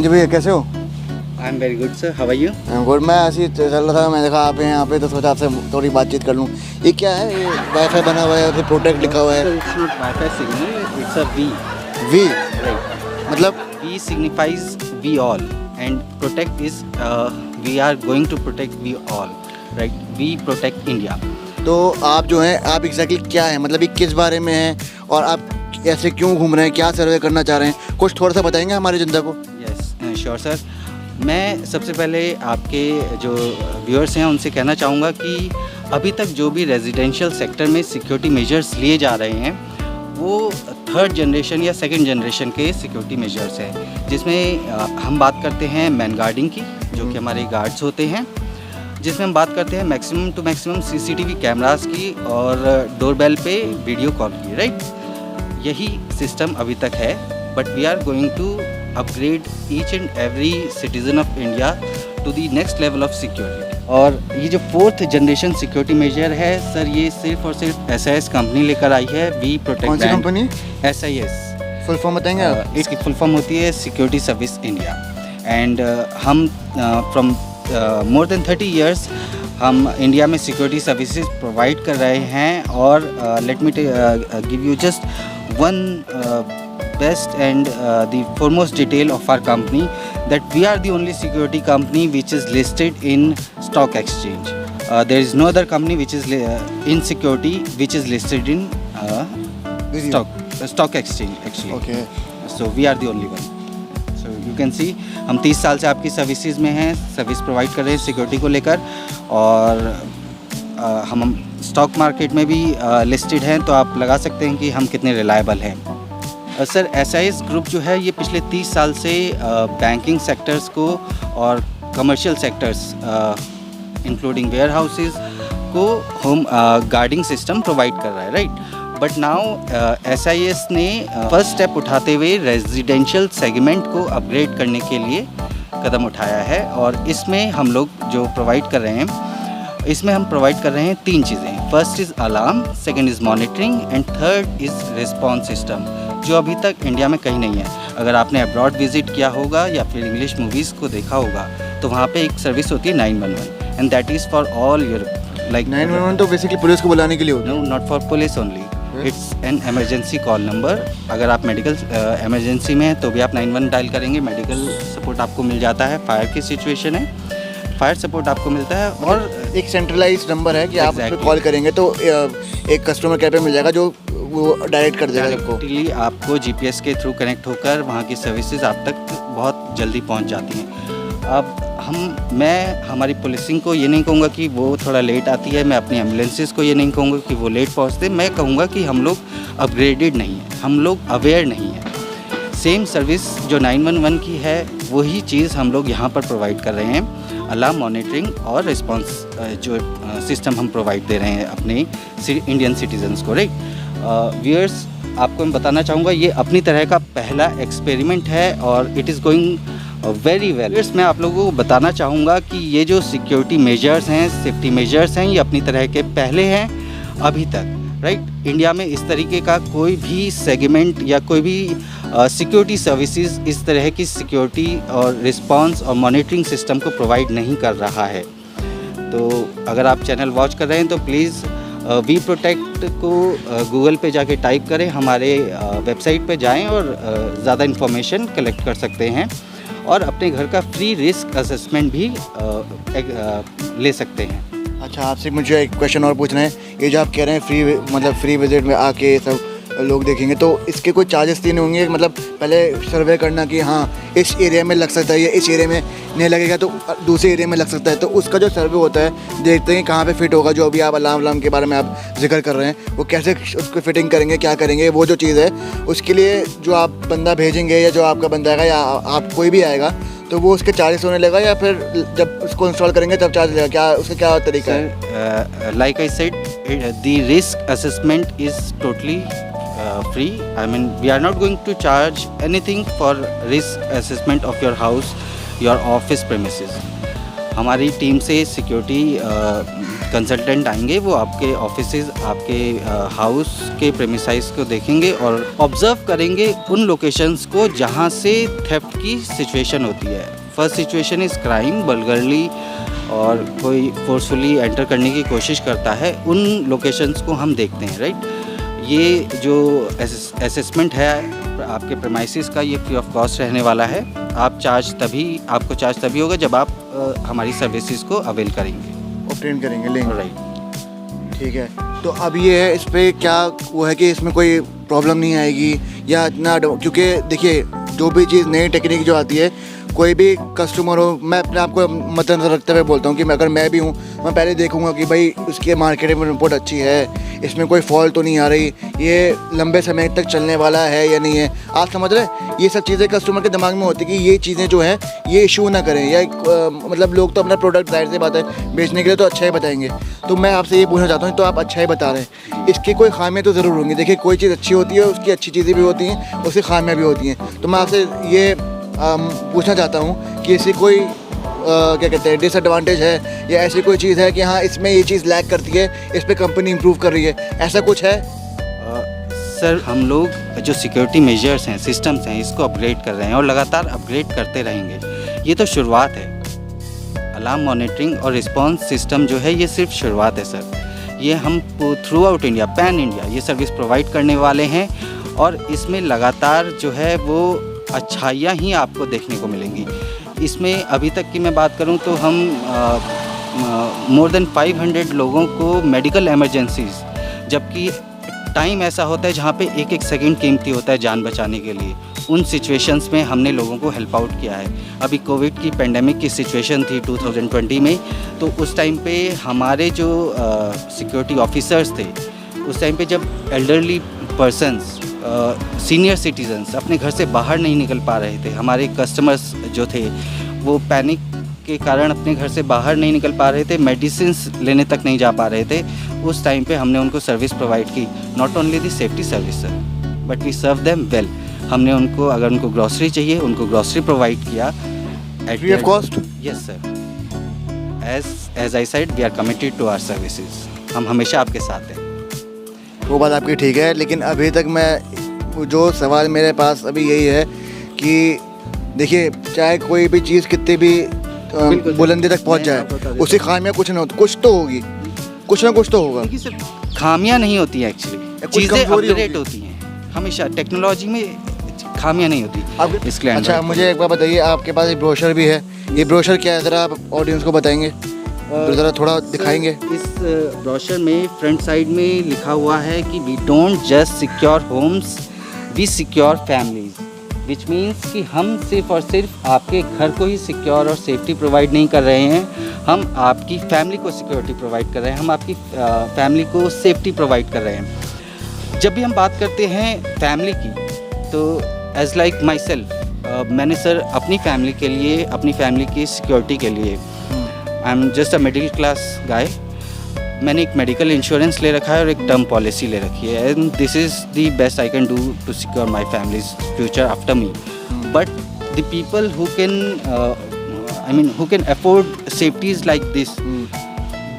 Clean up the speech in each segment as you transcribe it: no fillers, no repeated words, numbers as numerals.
जी भैया कैसे हो? I am very good sir, how are you? Good. मैं ऐसे ही चल रहा था, मैं देखा आप हैं यहाँ पे तो सोचा आपसे थोड़ी बातचीत कर लूँ। ये क्या है? ये वाईफाई बना हुआ है, फिर प्रोटेक्ट लिखा हुआ है। It's not wifi signal, it's a V. V right, मतलब V signifies we all and protect is we are going to protect we all, right? We protect India. तो आप जो हैं आप एग्जैक्टली क्या है, मतलब ये किस बारे में है और आप ऐसे क्यों घूम रहे हैं, क्या सर्वे करना चाह रहे हैं, कुछ थोड़ा सा बताएंगे हमारी जनता को? Yes sure sir. मैं सबसे पहले आपके जो व्यूअर्स हैं उनसे कहना चाहूँगा कि अभी तक जो भी रेजिडेंशियल सेक्टर में सिक्योरिटी मेजर्स लिए जा रहे हैं वो थर्ड जनरेशन या सेकंड जनरेशन के सिक्योरिटी मेजर्स हैं, जिसमें हम बात करते हैं मैन गार्डिंग की, जो कि हमारे गार्ड्स होते हैं, जिसमें हम बात करते हैं maximum to maximum CCTV cameras की और डोरबेल पे वीडियो कॉल की, राइट? यही सिस्टम अभी तक है, but we are going to upgrade each and every citizen of India to the next level of security. और ये जो फोर्थ जनरेशन सिक्योरिटी मेजर है सर, ये सिर्फ और सिर्फ SIS कंपनी लेकर आई है। We protect. कौन सी कंपनी? SIS फुल फॉर्म बताएंगे आप? इसकी फुल फॉर्म होती है सिक्योरिटी सर्विस इंडिया। एंड हम फ्रॉम मोर देन 30 ईयर्स हम इंडिया में सिक्योरिटी सर्विसेज प्रोवाइड कर रहे हैं। और let me give you just one best and the foremost detail of our company, that we are the only security company which is listed in stock exchange. There is no other company which is in security which is listed in stock exchange actually. Okay. So we are the only one. So you can see हम 30 साल से आपकी services में हैं, service provide कर रहे हैं security को लेकर। और हम स्टॉक मार्केट में भी लिस्टेड हैं, तो आप लगा सकते हैं कि हम कितने रिलायबल हैं। सर SIS ग्रुप जो है ये पिछले 30 साल से बैंकिंग सेक्टर्स को और commercial sectors including warehouses को होम गार्डिंग सिस्टम प्रोवाइड कर रहा है, राइट? बट नाउ SIS ने फर्स्ट स्टेप उठाते हुए रेजिडेंशियल सेगमेंट को अपग्रेड करने के लिए कदम उठाया है। और इसमें हम लोग जो प्रोवाइड कर रहे हैं, इसमें हम प्रोवाइड कर रहे हैं 3 चीज़ें। First is alarm, second is monitoring and third is response system, जो अभी तक इंडिया में कहीं नहीं है। अगर आपने अब्रॉड विजिट किया होगा या फिर इंग्लिश मूवीज़ को देखा होगा तो वहाँ पे एक सर्विस होती है 911 and that is for all Europe. Like 911 तो बेसिकली पुलिस को बुलाने के लिए होता है? No, not for police only, it's an emergency call number. अगर आप मेडिकल इमरजेंसी में हैं तो भी आप 911 डायल करेंगे, मेडिकल सपोर्ट आपको मिल जाता है। फायर की सिचुएशन है, फायर सपोर्ट आपको मिलता है। और एक सेंट्रलाइज्ड नंबर है कि आप उस पे कॉल करेंगे तो एक कस्टमर केयर पे मिल जाएगा जो वो डायरेक्ट कर देगा आपको। डायरेक्टली आपको GPS के थ्रू कनेक्ट होकर वहाँ की सर्विसेज आप तक बहुत जल्दी पहुँच जाती हैं। अब हमारी पुलिसिंग को ये नहीं कहूँगा कि वो थोड़ा लेट आती है, मैं अपनी एम्बुलेंसेज को ये नहीं कहूँगा कि वो लेट पहुँचते, मैं कहूँगा कि हम लोग अपग्रेडेड नहीं हैं, हम लोग अवेयर नहीं हैं। सेम सर्विस जो 911 की है वही चीज़ हम लोग यहाँ पर प्रोवाइड कर रहे हैं। अलार्म मॉनिटरिंग और रिस्पॉन्स जो सिस्टम हम प्रोवाइड दे रहे हैं अपने इंडियन सिटीजन्स को, राइट? व्यूअर्स, आपको मैं बताना चाहूँगा ये अपनी तरह का पहला एक्सपेरिमेंट है और it is going very well. Viewers, मैं आप लोगों को बताना चाहूँगा कि ये जो सिक्योरिटी मेजर्स हैं, सेफ्टी मेजर्स हैं, ये अपनी तरह के पहले हैं अभी तक, राइट? इंडिया में इस तरीके का कोई भी सेगमेंट या कोई भी सिक्योरिटी सर्विसेज इस तरह की सिक्योरिटी और रिस्पांस और मॉनिटरिंग सिस्टम को प्रोवाइड नहीं कर रहा है। तो अगर आप चैनल वॉच कर रहे हैं तो प्लीज़ वी प्रोटेक्ट को गूगल पे जाके टाइप करें, हमारे वेबसाइट पे जाएं और ज़्यादा इन्फॉर्मेशन कलेक्ट कर सकते हैं और अपने घर का फ्री रिस्क असेसमेंट भी ले सकते हैं। अच्छा, आपसे मुझे एक क्वेश्चन और पूछना है। ये जो आप कह रहे हैं फ्री विजिट में आके सब लोग देखेंगे, तो इसके कोई चार्जेस देने होंगे? मतलब पहले सर्वे करना कि हाँ इस एरिया में लग सकता है या इस एरिया में नहीं लगेगा तो दूसरे एरिया में लग सकता है, तो उसका जो सर्वे होता है देखते हैं कहाँ पे फिट होगा। जो अभी आप अलार्म के बारे में आप जिक्र कर रहे हैं, वो कैसे उसको फिटिंग करेंगे, क्या करेंगे, वो जो चीज़ है उसके लिए जो आप बंदा भेजेंगे या जो आपका बंदा आएगा या आप कोई भी आएगा तो वो उसके चार्जेस होने लगा या फिर जब उसको इंस्टॉल करेंगे तब चार्ज लगेगा? क्या उसका क्या तरीका है? Like I said, the risk assessment is totally free. I mean, we are not going to charge anything for risk assessment of your house, your office premises. हमारी टीम से सिक्योरिटी कंसल्टेंट आएंगे, वो आपके ऑफिसेज, आपके house के प्रेमिसाइज को देखेंगे और ऑब्जर्व करेंगे उन लोकेशंस को जहाँ से थेफ्ट की सिचुएशन होती है। फर्स्ट सिचुएशन इज़ क्राइम, वल्गरली और कोई फोर्सफुली एंटर करने की कोशिश करता है, उन लोकेशंस को हम देखते हैं, राइट। ये जो असेसमेंट है आपके प्रेमाइसिस का, ये फ्री ऑफ कॉस्ट रहने वाला है। आपको चार्ज तभी होगा जब आप हमारी सर्विसेज को अवेल करेंगे, ऑब्टेन करेंगे, लेंगे, राइट। ठीक है। तो अब ये है, इस पे क्या वो है कि इसमें कोई प्रॉब्लम नहीं आएगी या इतना, क्योंकि देखिए जो भी चीज़ नई टेक्निक जो आती है, कोई भी कस्टमर हो, मैं अपने आप को मद्देनजर रखते हुए बोलता हूँ कि अगर मैं भी हूँ, मैं पहले देखूँगा कि भाई उसकी मार्केटिंग में रिपोर्ट अच्छी है, इसमें कोई फॉल्ट तो नहीं आ रही, ये लंबे समय तक चलने वाला है या नहीं है। आप समझ रहे हैं, ये सब चीज़ें कस्टमर के दिमाग में होती है कि ये चीज़ें जो हैं ये इशू ना करें, या मतलब लोग तो अपना प्रोडक्ट जाहिर सी बात है बेचने के लिए तो अच्छा ही बताएंगे। तो मैं आपसे ये पूछना चाहता हूँ, तो आप अच्छा ही बता रहे हैं, इसकी कोई खामियाँ तो ज़रूर होंगी। देखिए कोई चीज़ अच्छी होती है, उसकी अच्छी चीज़ें भी होती हैं, उसकी खामियाँ भी होती हैं। तो मैं आपसे ये पूछना चाहता हूँ कि इसकी कोई क्या कहते हैं डिसएडवांटेज है या ऐसी कोई चीज़ है कि हाँ इसमें ये चीज़ लैग करती है, इस पे कंपनी इंप्रूव कर रही है, ऐसा कुछ है? सर, हम लोग जो सिक्योरिटी मेजर्स हैं, सिस्टम्स हैं, इसको अपग्रेड कर रहे हैं और लगातार अपग्रेड करते रहेंगे। ये तो शुरुआत है। अलार्म मॉनिटरिंग और रिस्पॉन्स सिस्टम जो है, ये सिर्फ शुरुआत है सर। ये हम through out India, pan India ये सर्विस प्रोवाइड करने वाले हैं और इसमें लगातार जो है वो अच्छाइयाँ ही आपको देखने को मिलेंगी। इसमें अभी तक की मैं बात करूं तो हम मोर देन 500 लोगों को मेडिकल इमरजेंसीज, जबकि टाइम ऐसा होता है जहां पे एक एक सेकंड कीमती होता है जान बचाने के लिए, उन सिचुएशंस में हमने लोगों को हेल्प आउट किया है। अभी कोविड की पेंडेमिक की सिचुएशन थी 2020 में, तो उस टाइम पे हमारे जो सिक्योरिटी ऑफिसर्स थे, उस टाइम पे जब एल्डरली पर्सनस, सीनियर सिटीजन्स अपने घर से बाहर नहीं निकल पा रहे थे, हमारे कस्टमर्स जो थे वो पैनिक के कारण अपने घर से बाहर नहीं निकल पा रहे थे, मेडिसिन्स लेने तक नहीं जा पा रहे थे, उस टाइम पे हमने उनको सर्विस प्रोवाइड की। Not only the safety service sir, but we serve them well. हमने उनको, अगर उनको ग्रॉसरी चाहिए, उनको ग्रॉसरी प्रोवाइड किया at free of cost. Yes sir, as I said, we are committed to our services. हम हमेशा आपके साथ हैं। वो बात आपकी ठीक है, लेकिन अभी तक मैं जो सवाल मेरे पास अभी यही है कि देखिए चाहे कोई भी चीज़ कितनी भी बुलंदी तक पहुंच जाए, उसकी खामियां कुछ ना हो, कुछ तो होगी, कुछ ना कुछ तो होगा। देखिए सर, खामियां नहीं होती हैं एक्चुअली, चीज़ें अपग्रेड होती हैं। हमेशा टेक्नोलॉजी में खामियां नहीं होती, इसलिए। अच्छा, मुझे एक बात बताइए, आपके पास एक ब्रोशर भी है, ये ब्रोशर क्या है, ज़रा आप ऑडियंस को बताएंगे, ज़रा थोड़ा दिखाएंगे। इस ब्रोशर में फ्रंट साइड में लिखा हुआ है कि we don't just secure homes, we secure families, which means कि हम सिर्फ और सिर्फ आपके घर को ही सिक्योर और सेफ्टी प्रोवाइड नहीं कर रहे हैं, हम आपकी फैमिली को सिक्योरिटी प्रोवाइड कर रहे हैं, हम आपकी फैमिली को सेफ्टी प्रोवाइड कर रहे हैं। जब भी हम बात करते हैं फैमिली की, तो एज लाइक माई सेल्फ, मैंने सर अपनी फैमिली के लिए, अपनी फैमिली की सिक्योरिटी के लिए, I am just a middle class guy, मैंने एक मेडिकल इंश्योरेंस ले रखा है और एक टर्म पॉलिसी ले रखी है, and this is the best I can do to secure my family's future after me. But the people who can, I mean who can afford safeties like this,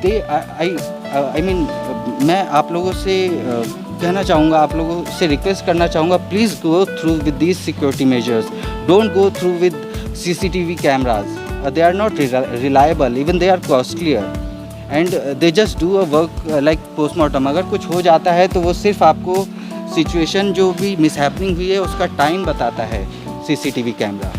they I mean मैं आप लोगों से कहना चाहूँगा, आप लोगों से request करना चाहूँगा, please go through with these security measures, don't go through with CCTV cameras. They are not reliable, even they are costlier, and they just do a work like postmortem. अगर कुछ हो जाता है तो वो सिर्फ आपको सिचुएशन जो भी मिसहैपनिंग हुई है उसका टाइम बताता है CCTV कैमरा।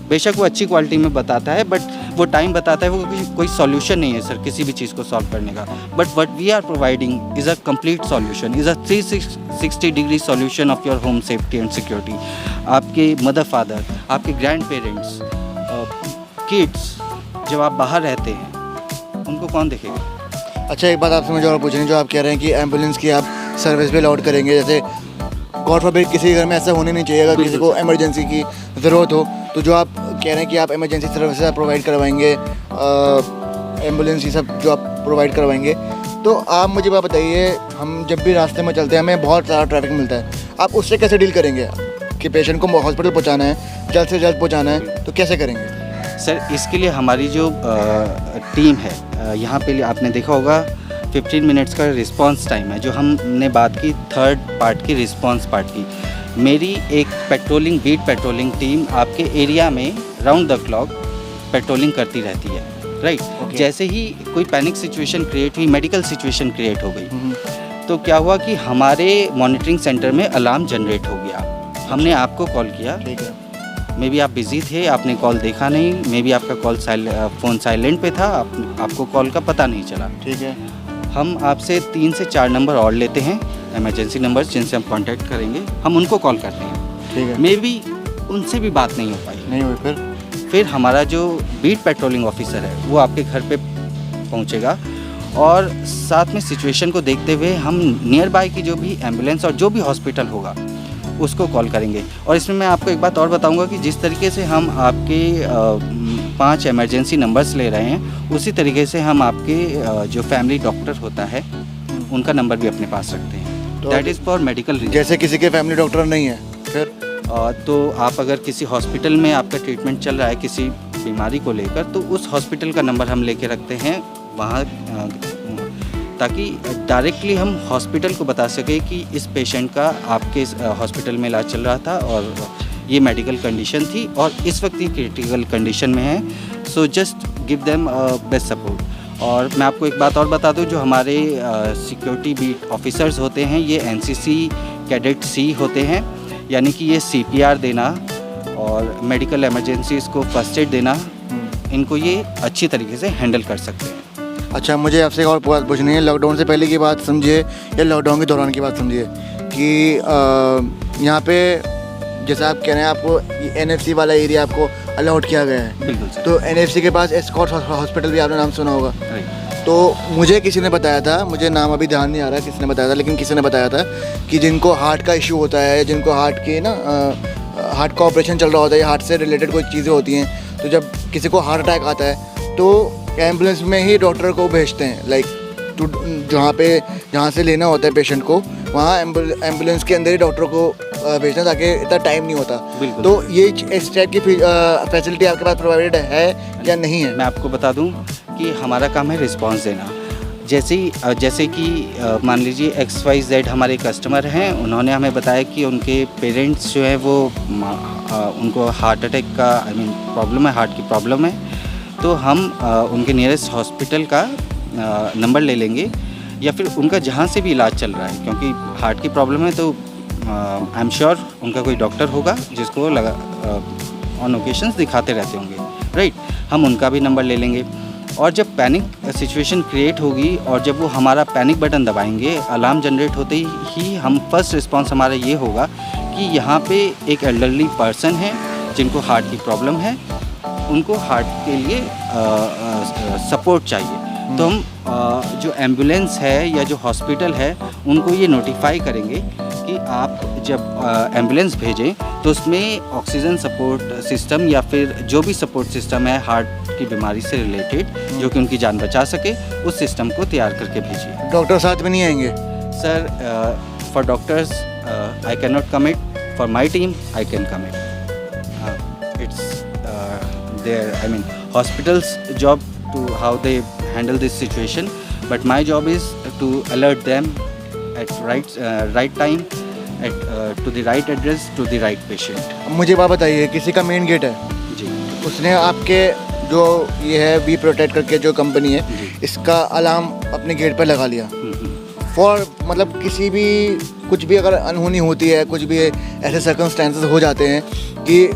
बेशक वो अच्छी क्वालिटी में बताता है, बट वो टाइम बताता है, वो कोई सॉल्यूशन नहीं है सर किसी भी चीज़ को सॉल्व करने का। But what we are providing is a complete solution, is a 360 degree solution of your home safety and security. आपके मदर फादर, आपके ग्रैंड पेरेंट्स, किड्स, जब आप बाहर रहते हैं उनको कौन देखेगा? अच्छा, एक बात आपसे मुझे और पूछनी, जो आप कह रहे हैं कि एम्बुलेंस की आप सर्विस भी अलाउड करेंगे, जैसे गॉड फॉरबिड किसी घर में ऐसा होने नहीं चाहिए, अगर किसी को इमरजेंसी की ज़रूरत हो, तो जो आप कह रहे हैं कि आप इमरजेंसी सर्विसेज आप प्रोवाइड करवाएंगे, एम्बुलेंस ये सब जो आप प्रोवाइड करवाएंगे, तो आप मुझे बात बताइए, हम जब भी रास्ते में चलते हैं हमें बहुत सारा ट्रैफिक मिलता है, आप उससे कैसे डील करेंगे कि पेशेंट को हॉस्पिटल पहुंचाना है, जल्द से जल्द पहुंचाना है, तो कैसे करेंगे? सर इसके लिए हमारी जो टीम है यहाँ पे आपने देखा होगा 15 मिनट्स का रिस्पांस टाइम है। जो हमने बात की थर्ड पार्ट की, रिस्पांस पार्ट की, मेरी एक बीट पेट्रोलिंग टीम आपके एरिया में राउंड द क्लॉक पेट्रोलिंग करती रहती है, राइट। जैसे ही कोई पैनिक सिचुएशन क्रिएट हुई, मेडिकल सिचुएशन क्रिएट हो गई, तो क्या हुआ कि हमारे मॉनिटरिंग सेंटर में अलार्म जनरेट हो गया। हमने आपको कॉल किया, ठीक है, मे बी आप बिज़ी थे, आपने कॉल देखा नहीं, मे बी आपका फ़ोन साइलेंट पे था, आपको कॉल का पता नहीं चला। ठीक है। हम आपसे 3 से 4 नंबर और लेते हैं, इमरजेंसी नंबर्स जिनसे हम कांटेक्ट करेंगे, हम उनको कॉल करते हैं। ठीक है। मे बी उनसे भी बात नहीं हो पाई। नहीं हुई। फिर हमारा जो बीट पेट्रोलिंग ऑफिसर है वो आपके घर पे पहुंचेगा और साथ में सिचुएशन को देखते हुए हम नियर बाय की जो भी एम्बुलेंस और जो भी हॉस्पिटल होगा उसको कॉल करेंगे। और इसमें मैं आपको एक बात और बताऊंगा कि जिस तरीके से हम आपके 5 इमरजेंसी नंबर्स ले रहे हैं, उसी तरीके से हम आपके जो फैमिली डॉक्टर होता है उनका नंबर भी अपने पास रखते हैं। That is for medical reason. जैसे किसी के फैमिली डॉक्टर नहीं है फिर तो आप अगर किसी हॉस्पिटल में आपका ट्रीटमेंट चल रहा है किसी बीमारी को लेकर, तो उस हॉस्पिटल का नंबर हम लेके रखते हैं वहाँ, ताकि डायरेक्टली हम हॉस्पिटल को बता सकें कि इस पेशेंट का आपके हॉस्पिटल में इलाज चल रहा था और ये मेडिकल कंडीशन थी और इस वक्त ये क्रिटिकल कंडीशन में है, so just give them best support. और मैं आपको एक बात और बता दूं, जो हमारे सिक्योरिटी बीट ऑफिसर्स होते हैं ये NCC कैडेट C होते हैं, यानी कि ये CPR देना और मेडिकल इमरजेंसीज़ को फर्स्ट एड देना, इनको ये अच्छी तरीके से हैंडल कर सकते हैं। अच्छा, मुझे आपसे एक और बात पूछनी है। लॉकडाउन से पहले की बात समझिए या लॉकडाउन के दौरान की बात समझिए कि यहाँ पे जैसे आप कह रहे हैं आपको NFC वाला एरिया आपको अलाउड किया गया है। बिल्कुल सर। तो NFC के पास एस्कॉर्ट हॉस्पिटल भी आपने नाम सुना होगा। तो मुझे किसी ने बताया था, मुझे नाम अभी ध्यान नहीं आ रहा किसी ने बताया था, लेकिन किसी ने बताया था कि जिनको हार्ट का इशू होता है, जिनको हार्ट के हार्ट का ऑपरेशन चल रहा होता है या हार्ट से रिलेटेड कोई चीज़ें होती हैं, तो जब किसी को हार्ट अटैक आता है तो एम्बुलेंस में ही डॉक्टर को भेजते हैं, लाइक जहाँ से लेना होता है पेशेंट को, वहाँ एम्बुलेंस के अंदर ही डॉक्टर को भेजना, ताकि इतना टाइम नहीं होता। बिल्कुल। तो ये इस टाइप की फैसिलिटी आपके पास प्रोवाइडेड है या नहीं है? मैं आपको बता दूं कि हमारा काम है रिस्पांस देना। जैसे कि मान लीजिए XYZ हमारे कस्टमर हैं, उन्होंने हमें बताया कि उनके पेरेंट्स जो है वो उनको हार्ट अटैक का प्रॉब्लम है, हार्ट की प्रॉब्लम है, तो हम उनके नियरेस्ट हॉस्पिटल का नंबर ले लेंगे या फिर उनका जहाँ से भी इलाज चल रहा है, क्योंकि हार्ट की प्रॉब्लम है तो आई एम श्योर उनका कोई डॉक्टर होगा जिसको ऑन ओकेशंस दिखाते रहते होंगे, राइट। हम उनका भी नंबर ले लेंगे और जब पैनिक सिचुएशन क्रिएट होगी और जब वो हमारा पैनिक बटन दबाएंगे, अलार्म जनरेट होते ही हम फर्स्ट रिस्पांस हमारा ये होगा कि यहाँ पे एक एल्डरली पर्सन है जिनको हार्ट की प्रॉब्लम है, उनको हार्ट के लिए सपोर्ट चाहिए। तो हम जो एम्बुलेंस है या जो हॉस्पिटल है उनको ये नोटिफाई करेंगे कि आप जब एम्बुलेंस भेजें तो उसमें ऑक्सीजन सपोर्ट सिस्टम या फिर जो भी सपोर्ट सिस्टम है हार्ट की बीमारी से रिलेटेड जो कि उनकी जान बचा सके, उस सिस्टम को तैयार करके भेजिए। डॉक्टर साथ में नहीं आएंगे? Sir for doctors I can not commit, for my team I can commit. It's their hospital's job to how they handle this situation, but my job is to alert them at right time, to the right address, to the right patient. मुझे बात बताइए, किसी का main gate है जी, उसने आपके जो ये है वी प्रोटेक्ट करके जो कंपनी है इसका अलार्म अपने गेट पर लगा लिया फॉर मतलब किसी भी कुछ भी अगर अनहोनी होती है, कुछ भी ऐसे सर्कमस्टेंसेस हो जाते हैं कि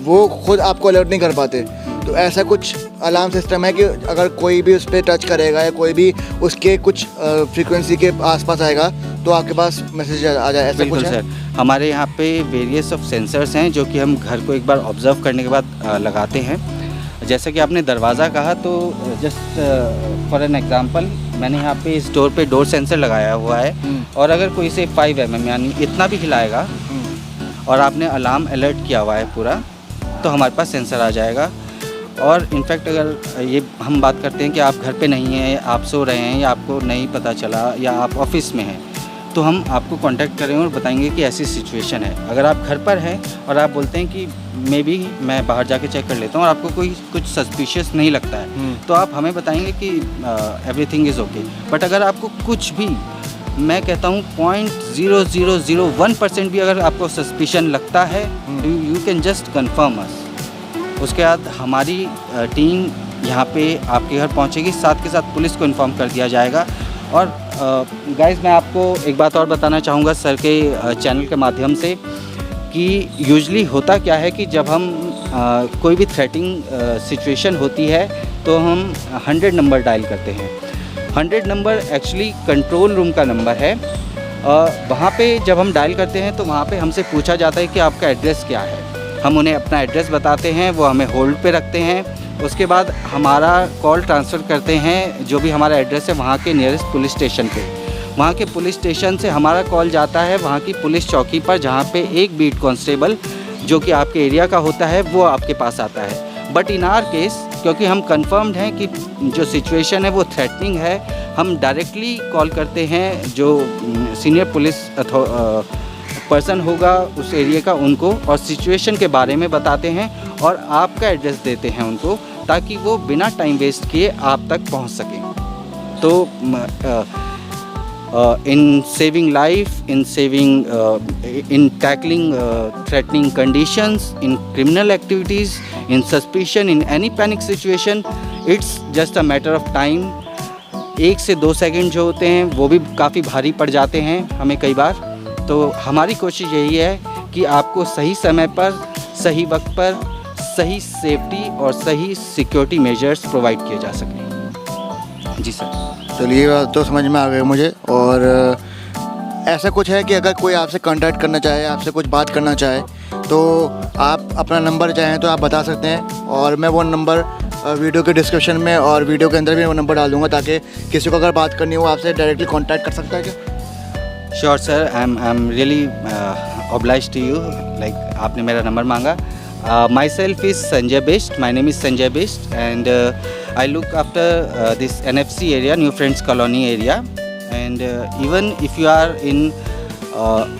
वो खुद आपको अलर्ट नहीं कर पाते, तो ऐसा कुछ अलार्म सिस्टम है कि अगर कोई भी उस पर टच करेगा या कोई भी उसके कुछ फ्रीक्वेंसी के आसपास आएगा तो आपके पास मैसेज आ जाए, ऐसा बिल्कुल कुछ है? सर, हमारे यहाँ पे वेरियस ऑफ सेंसर्स हैं जो कि हम घर को एक बार ऑब्जर्व करने के बाद लगाते हैं। जैसे कि आपने दरवाज़ा कहा, तो जस्ट फॉर एन एग्जांपल मैंने यहाँ पे इस डोर पे डोर सेंसर लगाया हुआ है और अगर कोई से 5 mm यानी इतना भी हिलाएगा और आपने अलार्म अलर्ट किया हुआ है पूरा, तो हमारे पास सेंसर आ जाएगा। और इनफैक्ट अगर ये हम बात करते हैं कि आप घर पे नहीं हैं, आप सो रहे हैं या आपको नहीं पता चला या आप ऑफिस में हैं, तो हम आपको कांटेक्ट करेंगे और बताएंगे कि ऐसी सिचुएशन है। अगर आप घर पर हैं और आप बोलते हैं कि मे बी मैं बाहर जाके चेक कर लेता हूँ और आपको कोई कुछ सस्पिशियस नहीं लगता है, तो आप हमें बताएंगे कि एवरीथिंग इज़ ओके। बट अगर आपको कुछ भी, मैं कहता हूँ 0.0001% भी अगर आपको सस्पिशन लगता है, यू कैन जस्ट कन्फर्म अस। उसके बाद हमारी टीम यहाँ पे आपके घर पहुँचेगी, साथ के साथ पुलिस को इन्फॉर्म कर दिया जाएगा। और गाइस मैं आपको एक बात और बताना चाहूँगा सर के चैनल के माध्यम से कि यूजुअली होता क्या है कि जब हम कोई भी थ्रेटिंग सिचुएशन होती है तो हम 100 नंबर डायल करते हैं। 100 नंबर एक्चुअली कंट्रोल रूम का नंबर है। वहाँ पे जब हम डायल करते हैं तो वहाँ पे हमसे पूछा जाता है कि आपका एड्रेस क्या है। हम उन्हें अपना एड्रेस बताते हैं, वो हमें होल्ड पे रखते हैं। उसके बाद हमारा कॉल ट्रांसफ़र करते हैं जो भी हमारा एड्रेस है वहाँ के नियरेस्ट पुलिस स्टेशन पे। वहाँ के पुलिस स्टेशन से हमारा कॉल जाता है वहाँ की पुलिस चौकी पर, जहाँ पे एक बीट कांस्टेबल जो कि आपके एरिया का होता है वो आपके पास आता है। बट इन आवर केस, क्योंकि हम कंफर्म्ड हैं कि जो सिचुएशन है वो थ्रेटनिंग है, हम डायरेक्टली कॉल करते हैं जो सीनियर पुलिस पर्सन होगा उस एरिया का, उनको, और सिचुएशन के बारे में बताते हैं और आपका एड्रेस देते हैं उनको, ताकि वो बिना टाइम वेस्ट किए आप तक पहुंच सकें। तो in saving life, in tackling threatening conditions, in criminal activities, in suspicion, in any panic situation, it's just a matter of time. 1 से 2 सेकंड जो होते हैं वो भी काफ़ी भारी पड़ जाते हैं हमें कई बार। तो हमारी कोशिश यही है कि आपको सही समय पर, सही वक्त पर, सही सेफ्टी और सही सिक्योरिटी मेजर्स प्रोवाइड किए जा सकें। जी सर। चलिए ये बात तो समझ में आ गई मुझे। और ऐसा कुछ है कि अगर कोई आपसे कांटेक्ट करना चाहे, आपसे कुछ बात करना चाहे, तो आप अपना नंबर चाहें तो आप बता सकते हैं, और मैं वो नंबर वीडियो के डिस्क्रिप्शन में और वीडियो के अंदर भी वो नंबर डाल दूँगा, ताकि किसी को अगर बात करनी हो आपसे डायरेक्टली कांटेक्ट कर सकता है क्या? Sure sir, I am really obliged to you, like आपने मेरा नंबर मांगा। Myself is Sanjay Best. My name is Sanjay Best, and I look after this NFC area, New Friends Colony area. And even if you are in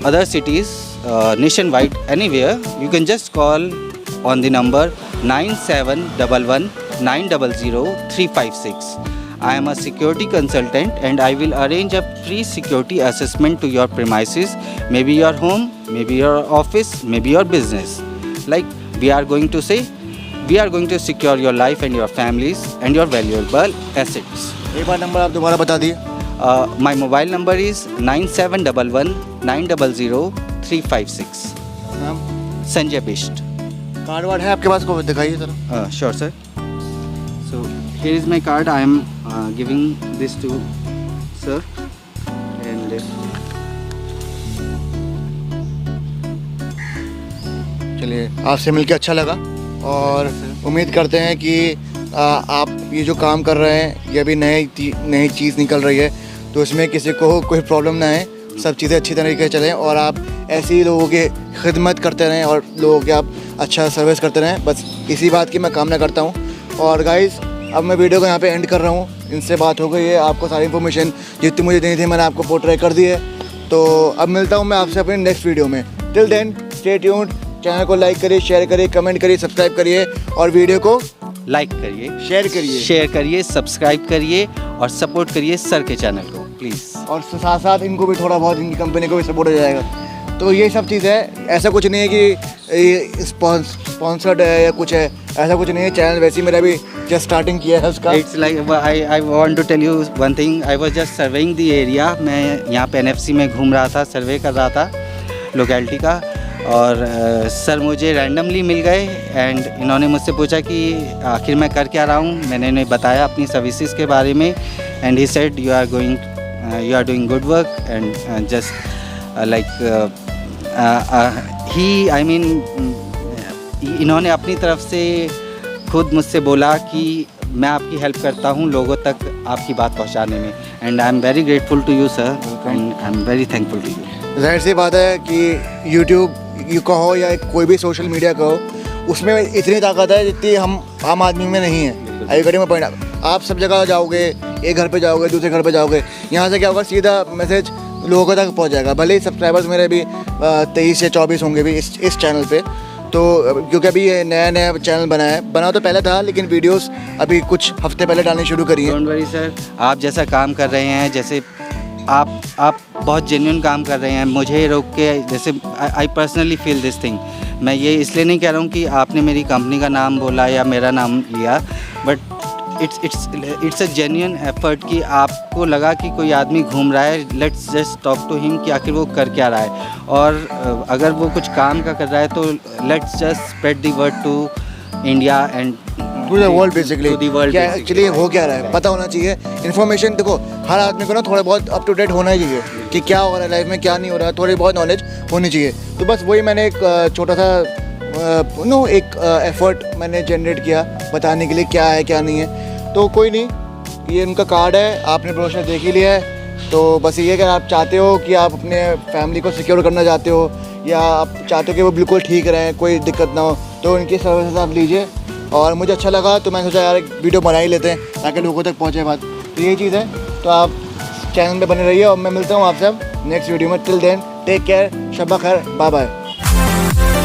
other cities nationwide, anywhere, you can just call on the number 9711 900 356. I am a security consultant, and I will arrange a free security assessment to your premises, maybe your home, maybe your office, maybe your business. Like we are going to secure your life and your families and your valuable assets. एक बार number आप दोबारा बता दिए। My mobile number is 9711 900 356. नाम? Sanjay Best. Card ward है आपके पास, को दिखाइए जरा। Sure sir. So here is my card. I am giving this to sir, and चलिए आपसे मिलकर अच्छा लगा, और उम्मीद करते हैं कि आप ये जो काम कर रहे हैं ये अभी नई चीज़ निकल रही है, तो इसमें किसी को कोई प्रॉब्लम ना है, सब चीज़ें अच्छी तरीके से चलें, और आप ऐसे ही लोगों की खिदमत करते रहें और लोगों की आप अच्छा सर्विस करते रहें। बस इसी बात की मैं कामना करता हूँ। और गाइस अब मैं वीडियो को यहाँ पे एंड कर रहा हूँ। इनसे बात हो गई है, आपको सारी इन्फॉर्मेशन जितनी मुझे देनी थी मैंने आपको पोर्ट्रे कर दी है। तो अब मिलता हूँ मैं आपसे अपने नेक्स्ट वीडियो में। Till then stay tuned. Channel को लाइक करिए, शेयर करिए, कमेंट करिए, सब्सक्राइब करिए, और वीडियो को लाइक करिए, शेयर करिए, सब्सक्राइब करिए और सपोर्ट करिए सर के चैनल को प्लीज़। और साथ साथ इनको भी थोड़ा बहुत, इनकी कंपनी को भी सपोर्ट हो जाएगा। तो ये सब चीज़ है, ऐसा कुछ नहीं है कि स्पॉन्सर्ड है या कुछ है, ऐसा कुछ नहीं है। चैनल वैसे ही मेरा भी जस्ट स्टार्टिंग किया है उसका। It's like I want to tell you one thing. I was just surveying the area. मैं यहाँ पे NFC में घूम रहा था, सर्वे कर रहा था लोकेलिटी का, और सर मुझे रैंडमली मिल गए एंड इन्होंने मुझसे पूछा कि आखिर मैं कर क्या रहा हूँ। मैंने इन्हें बताया अपनी सर्विसेज के बारे में, and he said you are doing good work, and just like इन्होंने अपनी तरफ से खुद मुझसे बोला कि मैं आपकी हेल्प करता हूँ लोगों तक आपकी बात पहुँचाने में, and I am very grateful to you sir, and I am very thankful to you. जाहिर सी बात है कि यूट्यूब कहो या कोई भी सोशल मीडिया कहो, उसमें इतनी ताकत है जितनी हम आम आदमी में नहीं है। आई कटिंग पॉइंट, आप सब जगह जाओगे, एक घर पे जाओगे, दूसरे घर पे जाओगे, यहाँ से क्या होगा, सीधा मैसेज लोगों तक पहुंच जाएगा। भले ही सब्सक्राइबर्स मेरे भी 23 से 24 होंगे भी इस चैनल पे, तो क्योंकि अभी ये नया चैनल बना तो पहले था, लेकिन वीडियोस अभी कुछ हफ्ते पहले डालनी शुरू करी है। डोंट वरी सर, आप जैसा काम कर रहे हैं, जैसे आप बहुत जेन्युइन काम कर रहे हैं, मुझे रोक के जैसे I personally feel this thing. मैं ये इसलिए नहीं कह रहा हूँ कि आपने मेरी कंपनी का नाम बोला या मेरा नाम लिया, but it's a genuine effort कि आपको लगा कि कोई आदमी घूम रहा है, let's just talk to him कि आखिर वो कर क्या रहा है, और अगर वो कुछ काम का कर रहा है तो let's just spread the word to India and to the world basically, to the world क्या एक्चुअली हो क्या रहा है पता होना चाहिए। इन्फॉर्मेशन देखो, हर आदमी को ना थोड़ा बहुत अप टू डेट होना ही चाहिए कि क्या हो रहा है लाइफ में, क्या नहीं हो रहा है, थोड़ी बहुत नॉलेज होनी चाहिए। तो बस वही मैंने एक छोटा सा एक एफर्ट मैंने जनरेट किया बताने के लिए क्या है क्या नहीं है। तो कोई नहीं, ये उनका कार्ड है, आपने ब्रोशर देख ही लिया है। तो बस ये, अगर आप चाहते हो कि आप अपने फैमिली को सिक्योर करना चाहते हो, या आप चाहते हो कि वो बिल्कुल ठीक रहें, कोई दिक्कत ना हो, तो उनकी सर्विसेज आप लीजिए। और मुझे अच्छा लगा तो मैंने सोचा यार एक वीडियो बना ही लेते हैं ताकि लोगों तक पहुँचे बात। तो यही चीज़ है, तो आप चैनल पे बने रहिए और मैं मिलता हूँ आपसे नेक्स्ट वीडियो में। टिल देन टेक केयर, शब्बा खैर, बाय बाय।